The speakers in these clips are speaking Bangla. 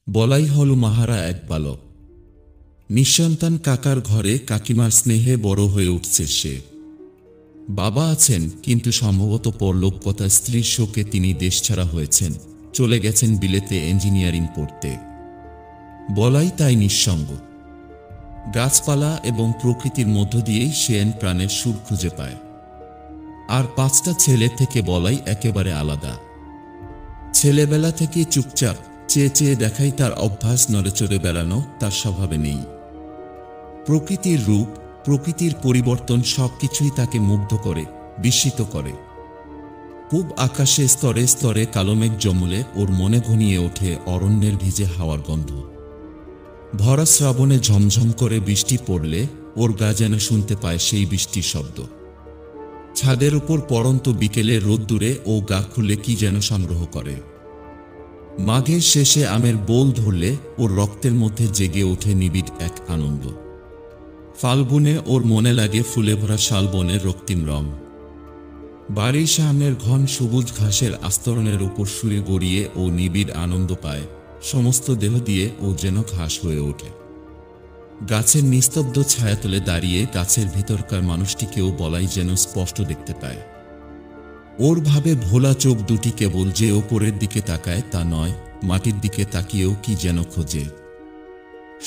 বলাই হল মাহারা এক বালক। নিঃসন্তান কাকার ঘরে কাকিমার স্নেহে বড় হয়ে উঠছে সে। বাবা আছেন, কিন্তু সম্ভবত পরলোকগতা স্ত্রীর শোকে তিনি দেশছাড়া হয়েছেন, চলে গেছেন বিলেতে ইঞ্জিনিয়ারিং পড়তে। বলাই তাই নিঃসঙ্গ। গাছপালা এবং প্রকৃতির মধ্য দিয়েই সে প্রাণের সুর খুঁজে পায়। আর 5টা ছেলে থেকে বলাই একেবারে আলাদা। ছেলেবেলা থেকে চুপচাপ চেয়ে চেয়ে দেখাই তার অভ্যাস, নড়েচড়ে বেড়ানো তার স্বভাবে নেই। প্রকৃতির রূপ, প্রকৃতির পরিবর্তন সবকিছুই তাকে মুগ্ধ করে, বিস্মিত করে। পূব আকাশে স্তরে স্তরে কালোমেঘ জমলে ওর মনে ঘনিয়ে ওঠে অরণ্যের ভিজে হাওয়ার গন্ধ। ভরা শ্রাবণে ঝমঝম করে বৃষ্টি পড়লে ওর গা যেন শুনতে পায় সেই বৃষ্টির শব্দ। ছাদের উপর পড়ন্ত বিকেলে রোদ্দুরে ও গা খুলে কি যেন সংগ্রহ করে। মাঘের শেষে আমের বোল ধরলে ওর রক্তের মধ্যে জেগে ওঠে নিবিড় এক আনন্দ। ফাল্গুনে ওর মনে লাগে ফুলে ভরা শালবনের রক্তিম রং। বাড়ির সামনের ঘন সবুজ ঘাসের আস্তরণের উপর শুয়ে গড়িয়ে ও নিবিড় আনন্দ পায়। সমস্ত দেহ দিয়ে ও যেন ঘাস হয়ে ওঠে। গাছের নিস্তব্ধ ছায়াতলে দাঁড়িয়ে গাছের ভিতরকার মানুষটিকেও বলাই যেন স্পষ্ট দেখতে পায়। ওর ভাবে ভোলা চোখ দুটি কেবল যে ওপরের দিকে তাকায় তা নয়, মাটির দিকে তাকিয়েও কি যেন খোঁজে।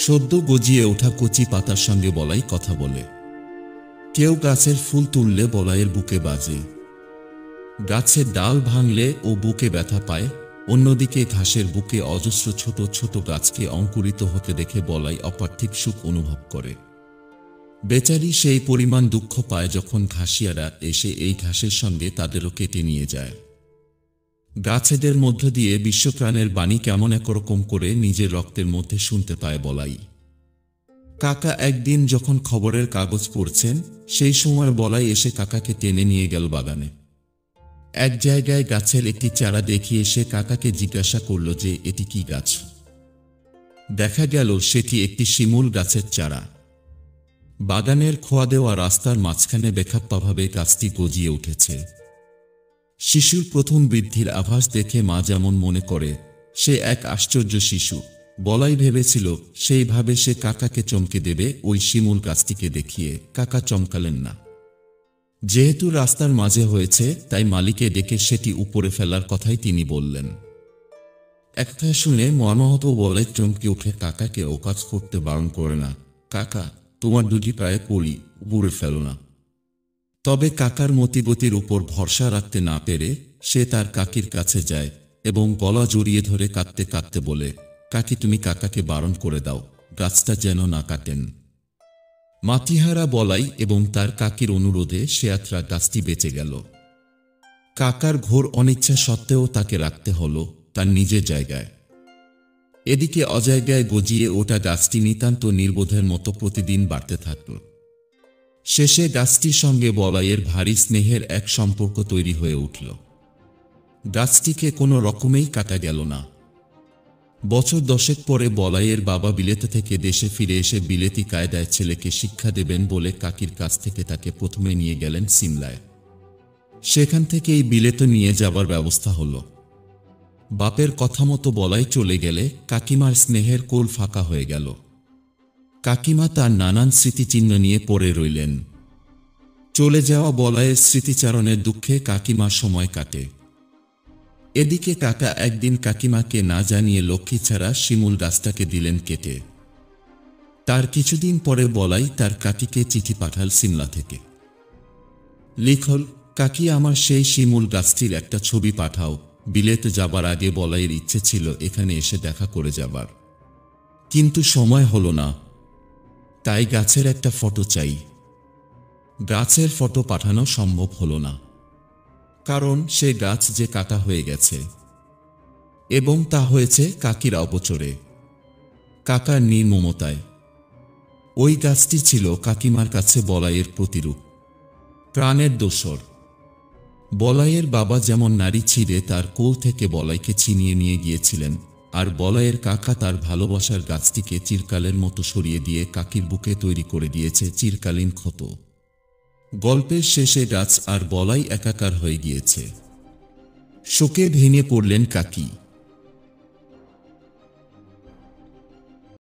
সদ্য গজিয়ে ওঠা কচি পাতার সঙ্গে বলাই কথা বলে। কেউ গাছের ফুল তুললে বলাইয়ের বুকে বাজে। গাছের ডাল ভাঙলে ও বুকে ব্যথা পায়। অন্যদিকে ঘাসের বুকে অজস্র ছোট ছোট গাছকে অঙ্কুরিত হতে দেখে বলাই অপার্থিব সুখ অনুভব করে। বেচারি সেই পরিমাণ দুঃখ পায় যখন ঘাসিয়ারা এসে এই ঘাসের সঙ্গে তাদেরও কেটে নিয়ে যায়। গাছেদের মধ্য দিয়ে বিশ্বপ্রাণের বাণী কেমন একরকম করে নিজের রক্তের মধ্যে শুনতে পায় বলাই। কাকা একদিন যখন খবরের কাগজ পড়ছেন, সেই সময় বলাই এসে কাকাকে টেনে নিয়ে গেল বাগানে। এক জায়গায় গাছের একটি চারা দেখিয়ে সে কাকাকে জিজ্ঞাসা করল যে এটি কি গাছ। দেখা গেল সেটি একটি শিমুল গাছের চারা। বাগানের খোয়া দেওয়া রাস্তার মাঝখানে বেখাপ্পাভাবে গাছটি গজিয়ে উঠেছে। শিশুর প্রথম বৃদ্ধির আভাস দেখে মা যেমন মনে করে সে এক আশ্চর্য শিশু, বলাই ভেবেছিল সেইভাবে সে কাকাকে চমকে দেবে ওই শিমুল গাছটিকে দেখিয়ে। কাকা চমকালেন না। যেহেতু রাস্তার মাঝে হয়েছে তাই মালিকে ডেকে সেটি উপরে ফেলার কথাই তিনি বললেন। একটা শুনে মর্মাহত বলে চমকে উঠে কাকাকে ও কাজ করতে বারণ করে না। কাকা, তোমার দুটি পায়ে পড়ি, উপরে ফেলো না। তবে কাকার মতিগতির উপর ভরসা রাখতে না পেরে সে তার কাকির কাছে যায় এবং গলা জড়িয়ে ধরে কাঁদতে কাঁদতে বলে, কাকি তুমি কাকাকে বারণ করে দাও, গাছটা যেন না কাটেন। মাটিহারা বলাই এবং তার কাকির অনুরোধে শেয়াত্রা গাছটি বেঁচে গেল। কাকার ঘোর অনিচ্ছা সত্ত্বেও তাকে রাখতে হলো তার নিজের জায়গায়। এদিকে অজায়গায় গজিয়ে ওঠা গাছটি নিতান্ত নির্বোধের মতো প্রতিদিন বাড়তে থাকল। শেষে গাছটির সঙ্গে বলাইয়ের ভারী স্নেহের এক সম্পর্ক তৈরি হয়ে উঠল। গাছটিকে কোনো রকমেই কাটা গেল না। বছর 10 পরে বলাইয়ের বাবা বিলেত থেকে দেশে ফিরে এসে বিলেতি কায়দায় ছেলেকে শিক্ষা দেবেন বলে কাকির কাছ থেকে তাকে প্রথমে নিয়ে গেলেন সিমলায়। সেখান থেকেই বিলেত নিয়ে যাবার ব্যবস্থা হল। বাপের কথা মতো বলাই চলে গেলে কাকিমার স্নেহের কোল ফাঁকা হয়ে গেল। কাকিমা তার নানান স্মৃতিচিহ্ন নিয়ে পড়ে রইলেন। চলে যাওয়া বলাইয়ের স্মৃতিচারণের দুঃখে কাকিমা সময় কাটে। এদিকে কাকা একদিন কাকিমাকে না জানিয়ে লক্ষ্মী ছাড়া শিমুল গাছটাকে দিলেন কেটে। তার কিছুদিন পরে বলাই তার কাকিকে চিঠি পাঠাল সিমলা থেকে। লিখল, কাকি আমার সেই শিমুল গাছটির একটা ছবি পাঠাও। বিলেতে যাবার আগে বলাইয়ের ইচ্ছে ছিল এখানে এসে দেখা করে যাবার, কিন্তু সময় হলো না। তাই গাছের একটা ফটো চাই। গাছের ফটো পাঠানো সম্ভব হলো না, কারণ সে গাছ যে কাটা হয়ে গেছে এবং তা হয়েছে কাকির অপচরে, কাকার নির্মমতায়। ওই গাছটি ছিল কাকিমার কাছে বলাইয়ের প্রতিরূপ, প্রাণের দোসর। বলাইয়ের বাবা যেমন নারী ছিঁড়ে তার কোল থেকে বলাইকে ছিনিয়ে নিয়ে গিয়েছিলেন, আর বলাইয়ের কাকা তার ভালোবাসার গাছটিকে চিরকালের মতো সরিয়ে দিয়ে কাকির বুকে তৈরি করে দিয়েছে চিরকালীন ক্ষত। গল্পের শেষে গাছ আর বলাই একাকার হয়ে গিয়েছে। শোকে ভেঙে পড়লেন কাকি।